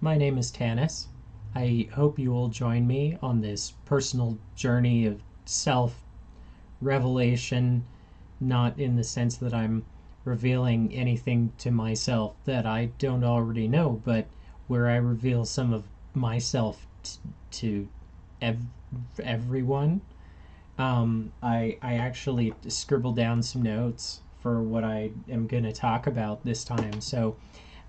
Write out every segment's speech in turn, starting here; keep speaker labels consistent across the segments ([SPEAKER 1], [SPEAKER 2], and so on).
[SPEAKER 1] my name is Tanis. I hope you will join me on this personal journey of self revelation, not in the sense that I'm revealing anything to myself that I don't already know, but where I reveal some of myself to ev- everyone. I actually scribbled down some notes for what I am going to talk about this time. So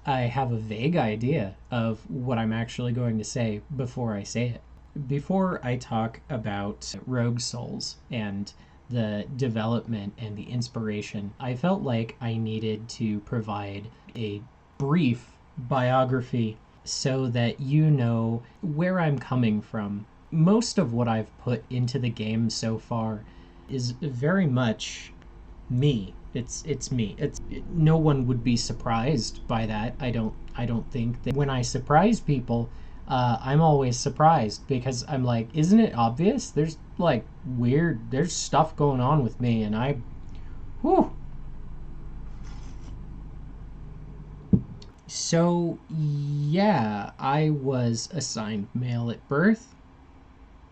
[SPEAKER 1] I have a vague idea of what I'm actually going to say before I say it. Before I talk about Rogue Souls and the development and the inspiration, I felt like I needed to provide a brief biography so that you know where I'm coming from. Most of what I've put into the game so far is very much me. It's me. It's no one would be surprised by that. I don't think that when I surprise people, I'm always surprised because I'm like, isn't it obvious? There's like there's stuff going on with me, and whew. So yeah, I was assigned male at birth.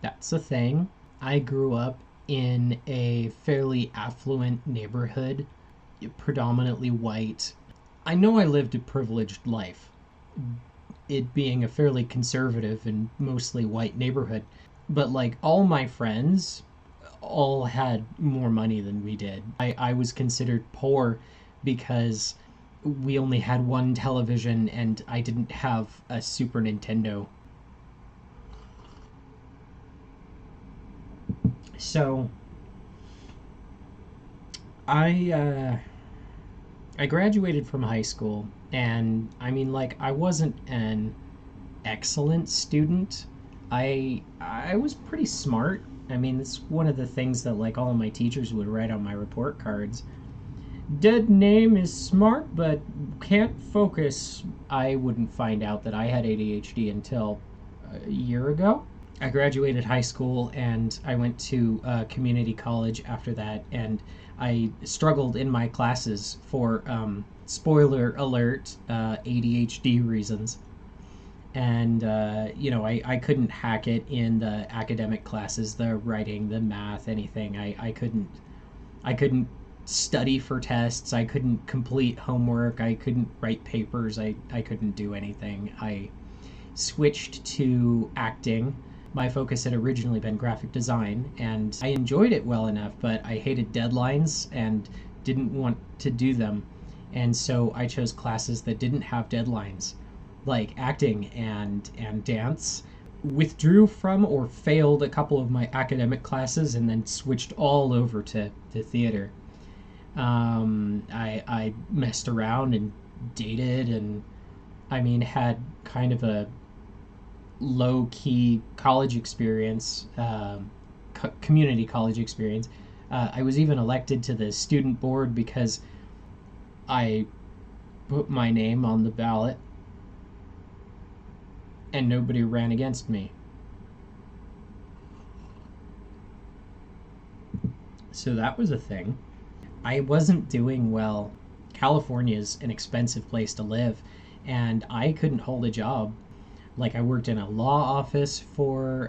[SPEAKER 1] That's a thing. I grew up in a fairly affluent neighborhood, predominantly white. I know I lived a privileged life, it being a fairly conservative and mostly white neighborhood. But like all my friends all had more money than we did. I was considered poor because we only had one television and I didn't have a Super Nintendo. So I I graduated from high school, and I mean, like, I wasn't an excellent student. I was pretty smart. I mean, it's one of the things that like all of my teachers would write on my report cards. Dead name is smart, but can't focus. I wouldn't find out that I had ADHD until a year ago. I graduated high school and I went to community college after that, and I struggled in my classes for spoiler alert ADHD reasons. And I couldn't hack it in the academic classes, the writing, the math, anything. I couldn't study for tests. I couldn't complete homework. I couldn't write papers. I couldn't do anything. I switched to acting. My focus had originally been graphic design, and I enjoyed it well enough, but I hated deadlines and didn't want to do them. And so I chose classes that didn't have deadlines, like acting and dance. Withdrew from or failed a couple of my academic classes and then switched all over to theater. I messed around and dated, and I mean, had kind of a low key college experience, community college experience. I was even elected to the student board because I put my name on the ballot and nobody ran against me. So that was a thing. I wasn't doing well. California is an expensive place to live, and I couldn't hold a job. Like I worked in a law office for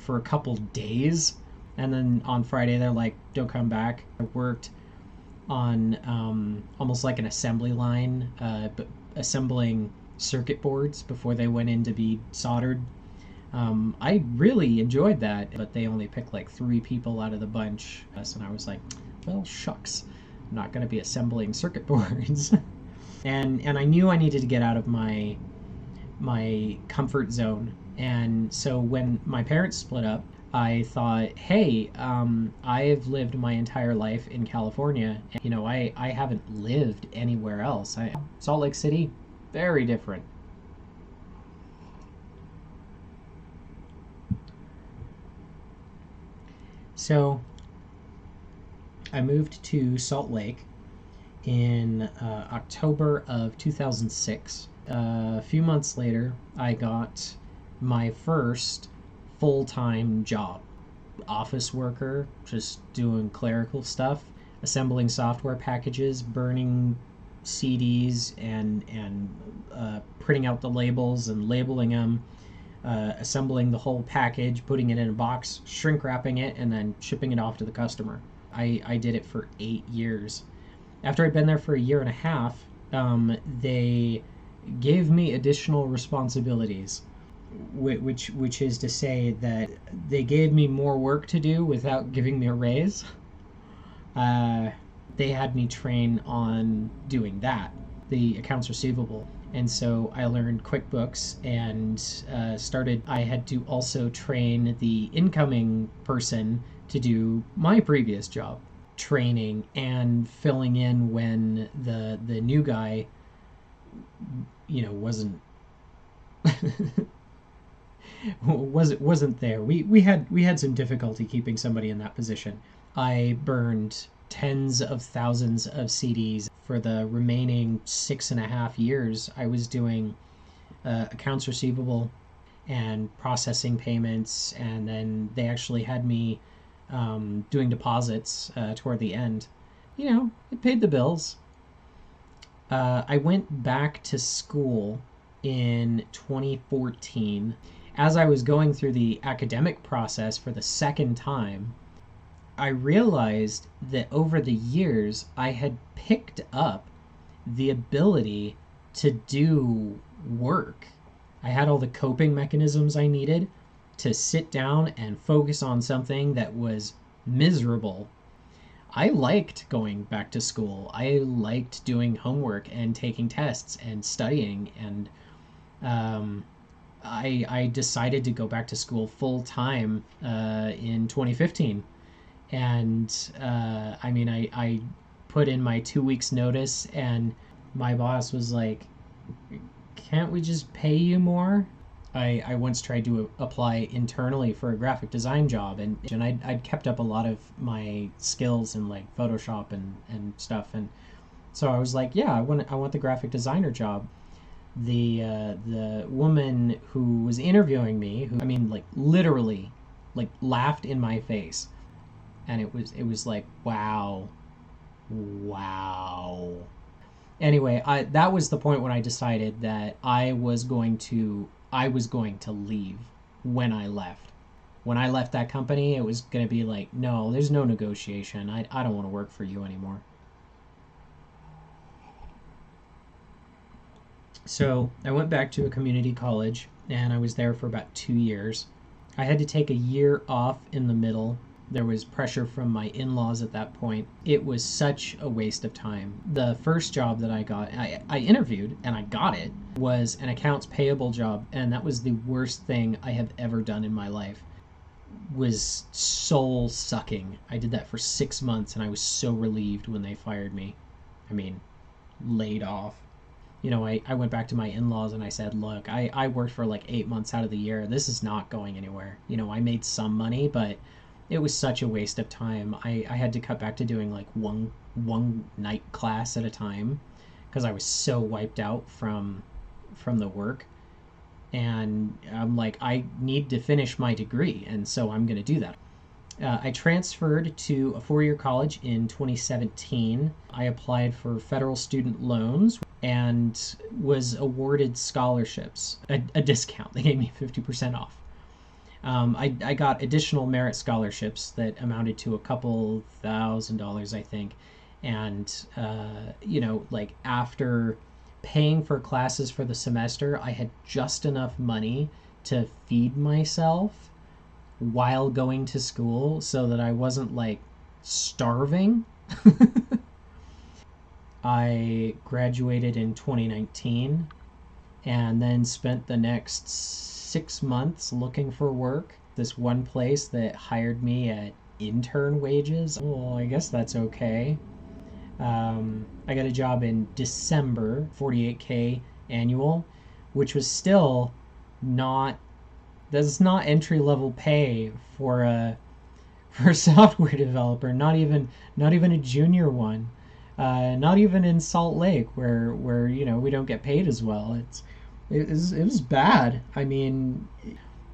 [SPEAKER 1] a couple days, and then on Friday they're like, "Don't come back." I worked on almost like an assembly line, but assembling circuit boards before they went in to be soldered. I really enjoyed that, but they only picked like three people out of the bunch, and I was like, "Well, shucks, I'm not going to be assembling circuit boards." And I knew I needed to get out of my comfort zone. And so when my parents split up, I thought, hey, I've lived my entire life in California. And, I haven't lived anywhere else. Salt Lake City, very different. So I moved to Salt Lake in October of 2006. A few months later, I got my first full time job. Office worker, just doing clerical stuff, assembling software packages, burning CDs and printing out the labels and labeling them, assembling the whole package, putting it in a box, shrink wrapping it, and then shipping it off to the customer. I did it for 8 years. After I'd been there for a year and a half, they gave me additional responsibilities, which is to say that they gave me more work to do without giving me a raise. Uh, they had me train on doing that, the accounts receivable. And so I learned QuickBooks and started. I had to also train the incoming person to do my previous job, training and filling in when the new guy, wasn't wasn't there. We had some difficulty keeping somebody in that position. I burned tens of thousands of CDs for the remaining 6.5 years. I was doing accounts receivable and processing payments, and then they actually had me doing deposits toward the end. It paid the bills. I went back to school in 2014. As I was going through the academic process for the second time, I realized that over the years I had picked up the ability to do work. I had all the coping mechanisms I needed to sit down and focus on something that was miserable. I liked going back to school. I liked doing homework and taking tests and studying, and um, I decided to go back to school full time in 2015. And I mean, I put in my 2 weeks notice, and my boss was like, can't we just pay you more? I once tried to apply internally for a graphic design job, and I'd kept up a lot of my skills in like Photoshop and stuff, and so I was like, yeah, I want the graphic designer job. The woman who was interviewing me, who, I mean, like literally like laughed in my face, and it was like, wow, wow. Anyway, that was the point when I decided that I was going to leave when I left. When I left that company, it was going to be like, no, there's no negotiation. I don't want to work for you anymore. So I went back to a community college, and I was there for about 2 years. I had to take a year off in the middle. There was pressure from my in laws at that point. It was such a waste of time. The first job that I got, I interviewed and I got it, was an accounts payable job, and that was the worst thing I have ever done in my life. Was soul sucking. I did that for 6 months, and I was so relieved when they fired me. I mean, laid off. I went back to my in laws and I said, look, I worked for like 8 months out of the year. This is not going anywhere. I made some money, but it was such a waste of time. I had to cut back to doing like one night class at a time because I was so wiped out from the work. And I'm like, I need to finish my degree, and so I'm going to do that. I transferred to a 4-year college in 2017. I applied for federal student loans and was awarded scholarships, a discount. They gave me 50% off. I got additional merit scholarships that amounted to a couple $1,000s, I think. And, like after paying for classes for the semester, I had just enough money to feed myself while going to school so that I wasn't like starving. I graduated in 2019 and then spent the next 6 months looking for work. This one place that hired me at intern wages. Well, I guess that's okay. I got a job in December, 48K annual, which was still not that's not entry level pay for a software developer. Not even a junior one. Not even in Salt Lake, where we don't get paid as well. It was bad. I mean,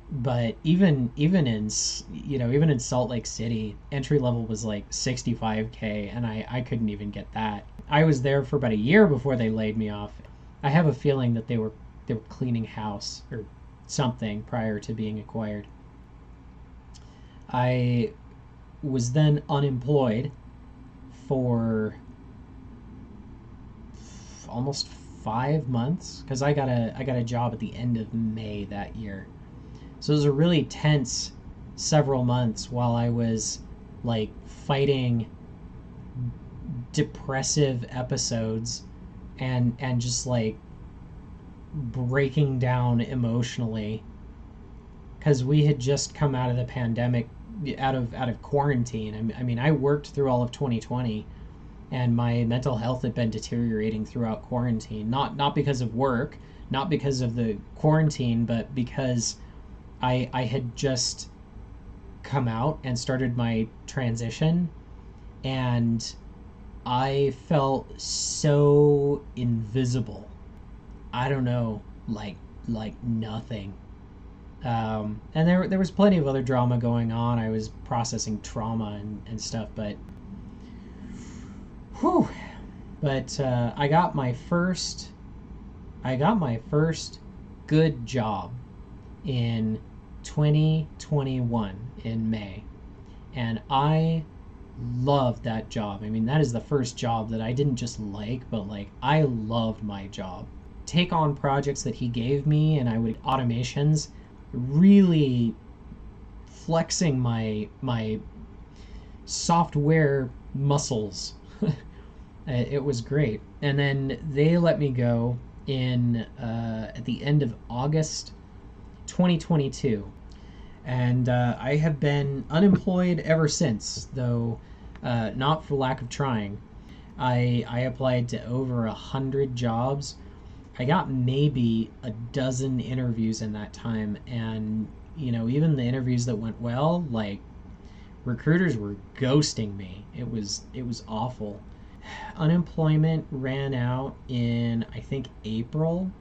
[SPEAKER 1] but even in Salt Lake City, entry level was like 65K, and I couldn't even get that. I was there for about a year before they laid me off. I have a feeling that they were cleaning house or something prior to being acquired. I was then unemployed for almost 5 months because I got a job at the end of May that year. So it was a really tense several months while I was like fighting depressive episodes and just like breaking down emotionally because we had just come out of the pandemic, out of quarantine. I mean, I worked through all of 2020, and my mental health had been deteriorating throughout quarantine. Not because of work, not because of the quarantine, but because I had just come out and started my transition, and I felt so invisible. I don't know, like nothing. And there was plenty of other drama going on. I was processing trauma and stuff, but whew. But I got my first good job in 2021 in May, and I loved that job. I mean, that is the first job that I didn't just like, but like I loved my job. Take on projects that he gave me, and I would automations, really flexing my software muscles. It was great. And then they let me go in at the end of August 2022. And I have been unemployed ever since, though not for lack of trying. I applied to over 100 jobs. I got maybe a dozen interviews in that time, and even the interviews that went well, like recruiters were ghosting me. It was awful. Unemployment ran out in, I think, April,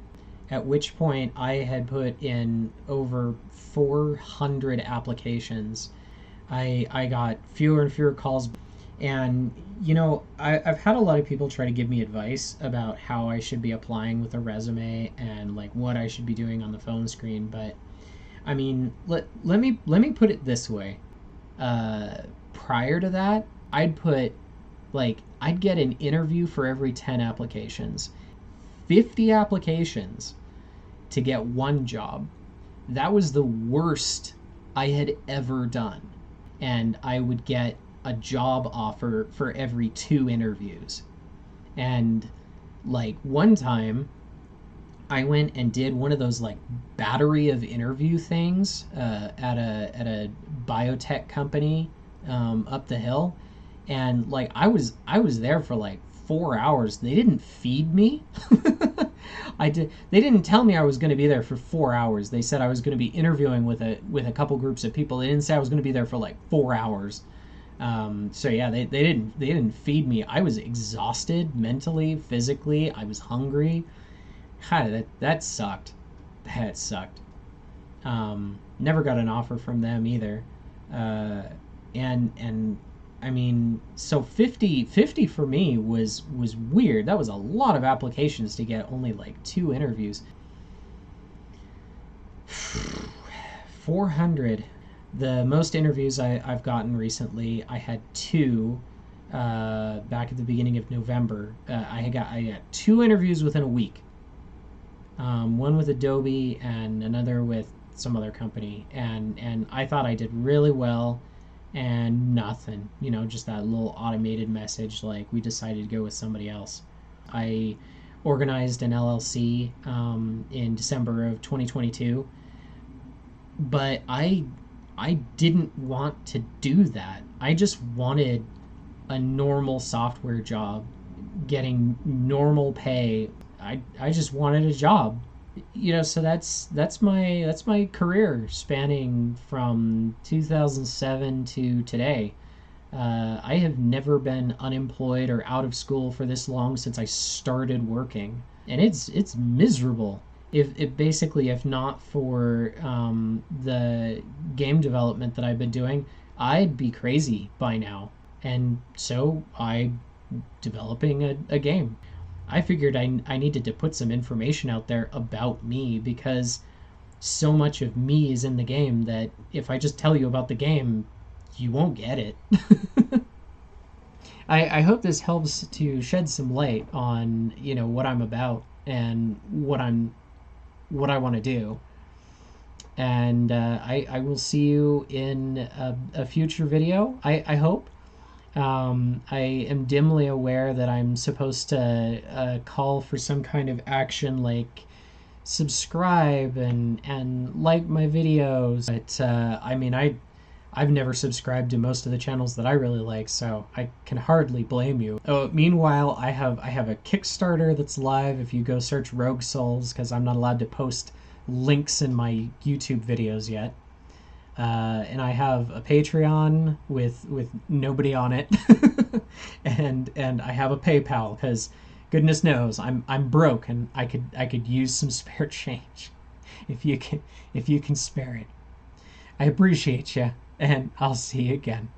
[SPEAKER 1] at which point I had put in over 400 applications. I got fewer and fewer calls. And, I've had a lot of people try to give me advice about how I should be applying with a resume and like what I should be doing on the phone screen. But I mean, let me put it this way. Prior to that, I'd get an interview for every 10 applications. 50 applications to get one job. That was the worst I had ever done. And I would get a job offer for every two interviews. And like one time, I went and did one of those like battery of interview things at a biotech company up the hill, and like I was there for like 4 hours. They didn't feed me. They didn't tell me I was going to be there for 4 hours. They said I was going to be interviewing with a couple groups of people. They didn't say I was going to be there for like 4 hours. So yeah, they didn't feed me. I was exhausted mentally, physically. I was hungry. God, that sucked. That sucked. Never got an offer from them either. Uh, and I mean, so 50 for me was weird. That was a lot of applications to get only like two interviews. 400. The most interviews I've gotten recently, I had two back at the beginning of November. I got two interviews within a week. One with Adobe and another with some other company, and I thought I did really well, and nothing. Just that little automated message like we decided to go with somebody else. I organized an LLC in December of 2022, but I didn't want to do that. I just wanted a normal software job, getting normal pay. I just wanted a job. So that's my career spanning from 2007 to today. I have never been unemployed or out of school for this long since I started working, and it's miserable. If basically, if not for the game development that I've been doing, I'd be crazy by now. And so I developing a game. I figured I needed to put some information out there about me because so much of me is in the game that if I just tell you about the game, you won't get it. I hope this helps to shed some light on what I'm about and what I want to do. And I will see you in a future video. I hope. I am dimly aware that I'm supposed to call for some kind of action like subscribe and like my videos. But I mean, I've never subscribed to most of the channels that I really like, so I can hardly blame you. Oh, meanwhile, I have a Kickstarter that's live. If you go search Rogue Souls, because I'm not allowed to post links in my YouTube videos yet. And I have a Patreon with nobody on it, and I have a PayPal because goodness knows I'm broke and I could use some spare change if you can spare it. I appreciate you, and I'll see you again.